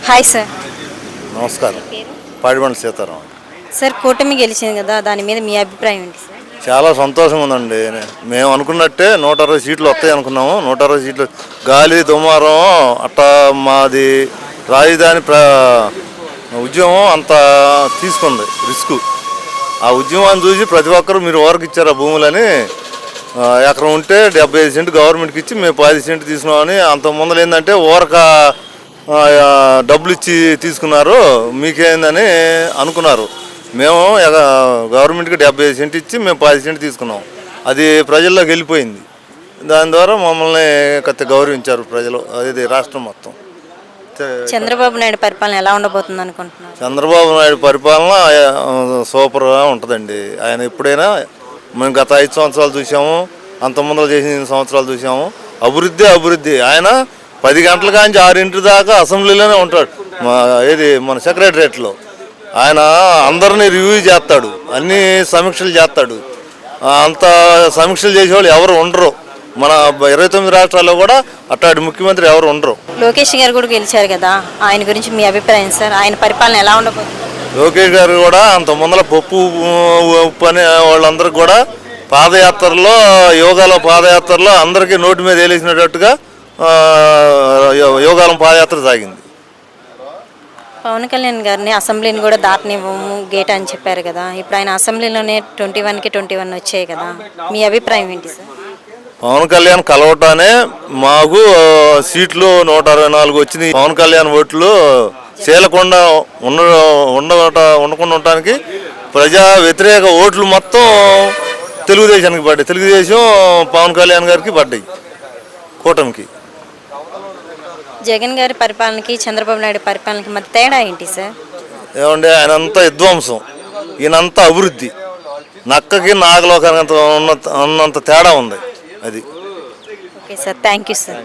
Hi sir. నమస్కారం. పాడిబండి Sitaram. Sir కూటమి గెలిచింది కదా, దాని మీద మీ అభిప్రాయం ఏంటి సార్? చాలా సంతోషంగా ఉందండి. మేము అనుకున్నట్టే 160 సీట్లు వస్తాయి అనుకున్నాము. 160 సీట్లు గాలి దుమారం అట్టా మాది రాజధాని ఉద్యమం అంత తీసుకుంది రిస్క్. ఆ ఉద్యమాన్ని చూసి ప్రతి ఒక్కరు మీరు ఓరకు ఇచ్చారు ఆ భూములని. ఎకరం ఉంటే 75 సెంటు గవర్నమెంట్కి ఇచ్చి మేము 10 సెంటు తీసుకున్నామని. అంత ముందర ఏంటంటే ఓరక డబ్బులు ఇచ్చి తీసుకున్నారు, మీకేందని అనుకున్నారు. మేము గవర్నమెంట్కి 75 సెంటు ఇచ్చి మేము 10 సెంటు తీసుకున్నాం. అది ప్రజల్లోకి వెళ్ళిపోయింది. దాని ద్వారా మమ్మల్ని కొద్దిగా గౌరవించారు ప్రజలు, అది రాష్ట్రం మొత్తం. చంద్రబాబు నాయుడు పరిపాలన ఎలా ఉండబోతుంది అనుకుంటున్నారు? చంద్రబాబు నాయుడు పరిపాలన సూపర్గా ఉంటుందండి. ఆయన ఎప్పుడైనా మేము గత 5 సంవత్సరాలు చూసాము, అంత ముందర చేసిన 8 సంవత్సరాలు చూసాము. అభివృద్ధి. ఆయన 10 గంటల కాంచి 6 దాకా అసెంబ్లీలోనే ఉంటాడు. మన సెక్రటరియట్లో ఆయన అందరినీ రివ్యూ చేస్తాడు, అన్ని సమీక్షలు చేస్తాడు. అంత సమీక్షలు చేసేవాళ్ళు ఎవరు ఉండరు. మన 29 రాష్ట్రాల్లో కూడా అట్టాడి ముఖ్యమంత్రి ఎవరు ఉండరు. లోకేష్ గారు కూడా గెలిచారు కదా, ఆయన గురించి మీ అభిప్రాయం సార్? ఆయన పరిపాలన ఎలా ఉండబోతుంది? లోకేష్ గారు కూడా అంత ముందర పప్పు ఉప్పు అనే వాళ్ళందరికీ కూడా పాదయాత్రలో అందరికీ నోటి మీద వేలేసినట్టుగా యోగాలం పాదయాత్ర సాగింది. పవన్ కళ్యాణ్ గారిని అసెంబ్లీని కూడా దాటనివ్వము గేట్ అని చెప్పారు కదా, ఇప్పుడు ఆయన అసెంబ్లీలోనే 21కి 21 వచ్చాయి కదా, మీ అభిప్రాయం ఏంటి సార్? పవన్ కళ్యాణ్ కలవటానే మాకు సీట్లు 124 వచ్చినాయి. పవన్ కళ్యాణ్ ఓట్లు చేయకుండా ఉండకుండా ఉండటానికి ప్రజా వ్యతిరేక ఓట్లు మొత్తం తెలుగుదేశానికి పడ్డాయి. తెలుగుదేశం పవన్ కళ్యాణ్ గారికి పడ్డాయి, కూటమికి. జగన్ గారి పరిపాలనకి చంద్రబాబు నాయుడు పరిపాలనకి మధ్య తేడా ఏంటి సార్? ఏమంటే ఆయనంతా విధ్వంసం, ఈయనంతా అభివృద్ధి. నక్కకి నాగలోకానికి ఉన్నంత తేడా ఉంది అది. Okay sir, thank you sir.